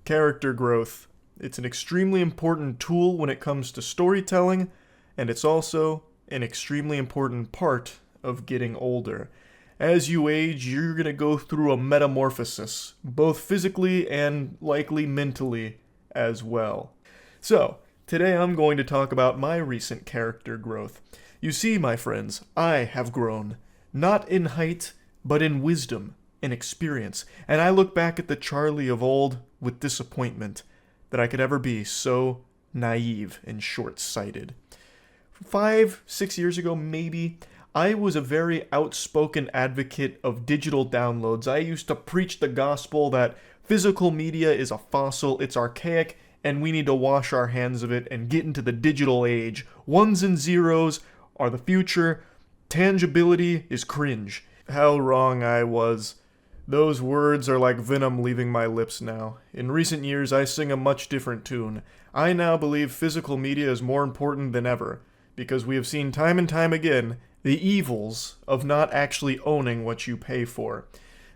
Character growth. It's an extremely important tool when it comes to storytelling, and it's also an extremely important part of getting older. As you age, you're going to go through a metamorphosis, both physically and likely mentally as well. So, today I'm going to talk about my recent character growth. You see, my friends, I have grown, not in height, but in wisdom and experience, and I look back at the Charlie of old with disappointment that I could ever be so naive and short-sighted. 5, 6 years ago, maybe, I was a very outspoken advocate of digital downloads. I used to preach the gospel that physical media is a fossil, it's archaic, and we need to wash our hands of it and get into the digital age. Ones and zeros are the future. Tangibility is cringe. How wrong I was. Those words are like venom leaving my lips now. In recent years, I sing a much different tune. I now believe physical media is more important than ever, because we have seen time and time again the evils of not actually owning what you pay for.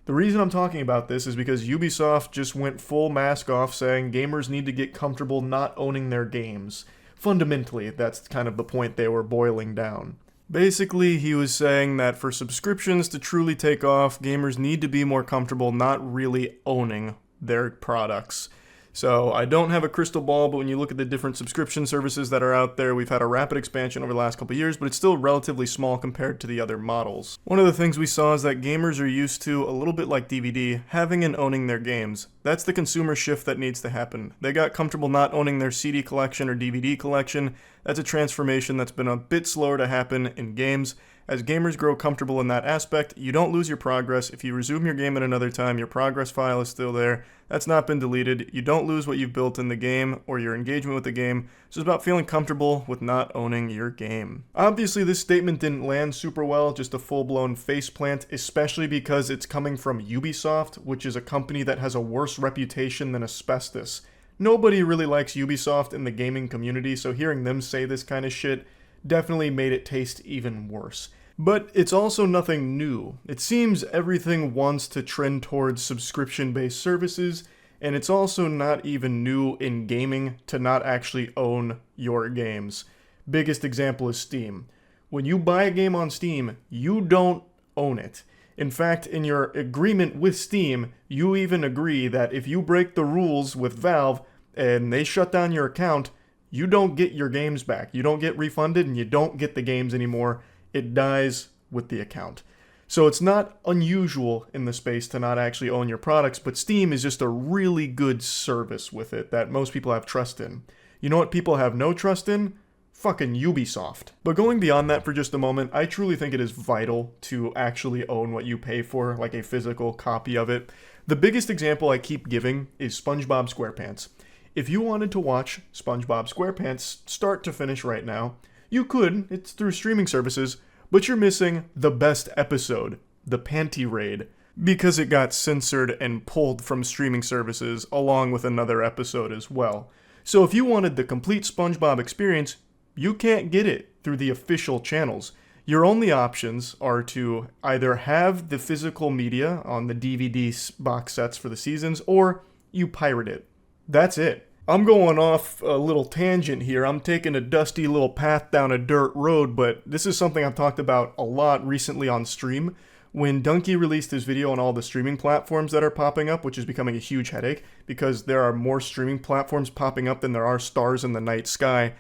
The reason I'm talking about this is because Ubisoft just went full mask off saying gamers need to get comfortable not owning their games. Fundamentally, that's kind of the point they were boiling down. Basically, he was saying that for subscriptions to truly take off, gamers need to be more comfortable not really owning their products. So, I don't have a crystal ball, but when you look at the different subscription services that are out there, we've had a rapid expansion over the last couple of years, but it's still relatively small compared to the other models. One of the things we saw is that gamers are used to, a little bit like DVD, having and owning their games. That's the consumer shift that needs to happen. They got comfortable not owning their CD collection or DVD collection. That's a transformation that's been a bit slower to happen in games. As gamers grow comfortable in that aspect, you don't lose your progress. If you resume your game at another time, your progress file is still there. That's not been deleted. You don't lose what you've built in the game or your engagement with the game. It's just about feeling comfortable with not owning your game. Obviously, this statement didn't land super well, just a full-blown faceplant, especially because it's coming from Ubisoft, which is a company that has a worse reputation than asbestos. Nobody really likes Ubisoft in the gaming community, so hearing them say this kind of shit definitely made it taste even worse. But it's also nothing new. It seems everything wants to trend towards subscription-based services, and it's also not even new in gaming to not actually own your games. Biggest example is Steam. When you buy a game on Steam, you don't own it. In fact, in your agreement with Steam, you even agree that if you break the rules with Valve and they shut down your account, you don't get your games back. You don't get refunded and you don't get the games anymore. It dies with the account. So it's not unusual in the space to not actually own your products, but Steam is just a really good service with it that most people have trust in. You know what people have no trust in? Fucking Ubisoft. But going beyond that for just a moment, I truly think it is vital to actually own what you pay for, like a physical copy of it. The biggest example I keep giving is SpongeBob SquarePants. If you wanted to watch SpongeBob SquarePants start to finish right now, you could, it's through streaming services, but you're missing the best episode, the Panty Raid, because it got censored and pulled from streaming services along with another episode as well. So if you wanted the complete SpongeBob experience, you can't get it through the official channels. Your only options are to either have the physical media on the DVD box sets for the seasons, or you pirate it. That's it. I'm going off a little tangent here. I'm taking a dusty little path down a dirt road, but this is something I've talked about a lot recently on stream. When Donkey released his video on all the streaming platforms that are popping up, which is becoming a huge headache because there are more streaming platforms popping up than there are stars in the night sky,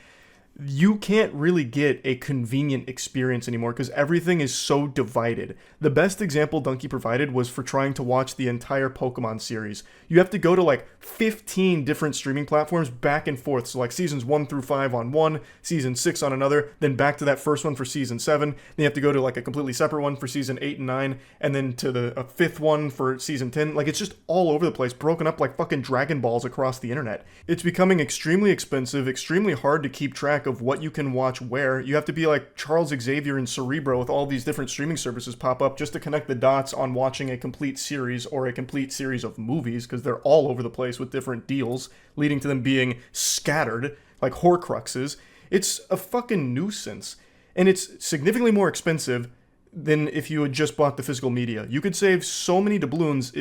you can't really get a convenient experience anymore because everything is so divided. The best example Donkey provided was for trying to watch the entire Pokemon series. You have to go to like 15 different streaming platforms back and forth. So like seasons 1 through 5 on one, season 6 on another, then back to that first one for season 7. Then you have to go to like a completely separate one for season 8 and 9, and then to the fifth one for season 10. Like it's just all over the place, broken up like fucking Dragon Balls across the internet. It's becoming extremely expensive, extremely hard to keep track of what you can watch where. You have to be like Charles Xavier and Cerebro with all these different streaming services pop up just to connect the dots on watching a complete series or a complete series of movies, because they're all over the place with different deals, leading to them being scattered like Horcruxes. It's a fucking nuisance. And it's significantly more expensive than if you had just bought the physical media. You could save so many doubloons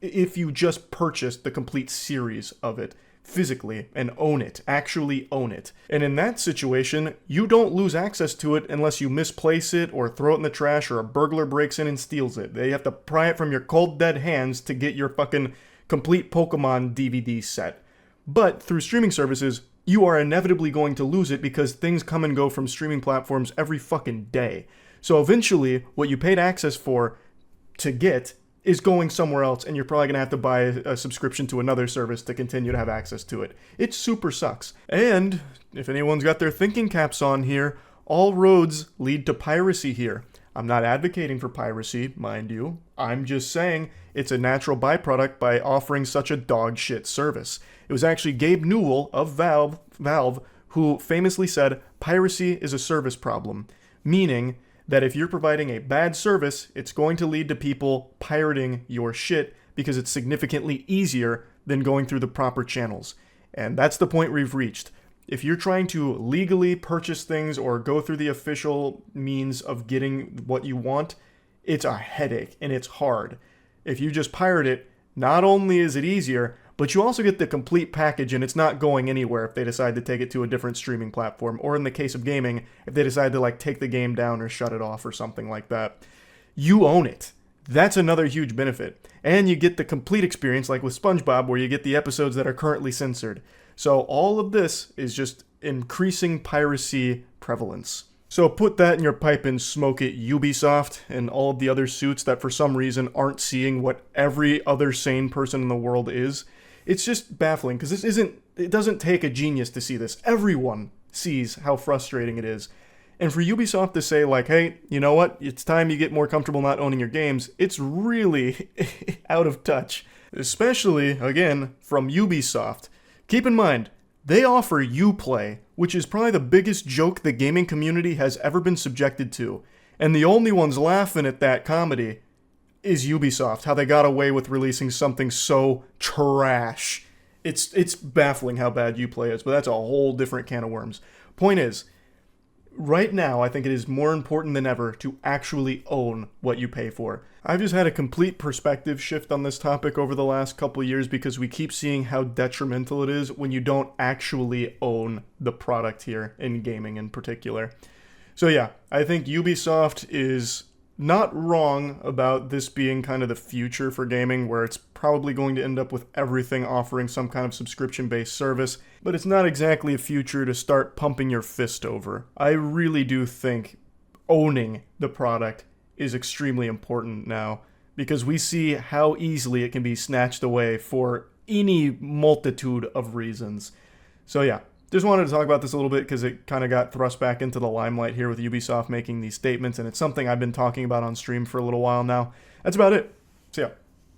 if you just purchased the complete series of it physically and own it, actually own it. And in that situation, you don't lose access to it unless you misplace it or throw it in the trash or a burglar breaks in and steals it. They have to pry it from your cold dead hands to get your fucking complete Pokemon DVD set. But through streaming services, you are inevitably going to lose it because things come and go from streaming platforms every fucking day. So eventually, what you paid access for to get is going somewhere else, and you're probably going to have to buy a subscription to another service to continue to have access to it. It super sucks. And if anyone's got their thinking caps on here, all roads lead to piracy here. I'm not advocating for piracy, mind you. I'm just saying it's a natural byproduct by offering such a dog shit service. It was actually Gabe Newell of Valve who famously said, "Piracy is a service problem," meaning that if you're providing a bad service, it's going to lead to people pirating your shit because it's significantly easier than going through the proper channels. And that's the point we've reached. If you're trying to legally purchase things or go through the official means of getting what you want, it's a headache and it's hard. If you just pirate it, not only is it easier, but you also get the complete package and it's not going anywhere if they decide to take it to a different streaming platform, or in the case of gaming, if they decide to take the game down or shut it off or something like that. You own it. That's another huge benefit. And you get the complete experience like with SpongeBob, where you get the episodes that are currently censored. So all of this is just increasing piracy prevalence. So put that in your pipe and smoke it, Ubisoft and all of the other suits that for some reason aren't seeing what every other sane person in the world is. It's just baffling because it doesn't take a genius to see this. Everyone sees how frustrating it is. And for Ubisoft to say hey, you know what? It's time you get more comfortable not owning your games. It's really out of touch. Especially, again, from Ubisoft. Keep in mind, they offer Uplay, which is probably the biggest joke the gaming community has ever been subjected to. And the only ones laughing at that comedy is Ubisoft, how they got away with releasing something so trash. It's baffling how bad Uplay is, but that's a whole different can of worms. Point is, right now I think it is more important than ever to actually own what you pay for. I've just had a complete perspective shift on this topic over the last couple of years because we keep seeing how detrimental it is when you don't actually own the product here, in gaming in particular. So yeah, I think Ubisoft is not wrong about this being kind of the future for gaming, where it's probably going to end up with everything offering some kind of subscription-based service, but it's not exactly a future to start pumping your fist over. I really do think owning the product is extremely important now, because we see how easily it can be snatched away for any multitude of reasons. So yeah, just wanted to talk about this a little bit because it kind of got thrust back into the limelight here with Ubisoft making these statements, and it's something I've been talking about on stream for a little while now. That's about it. See ya.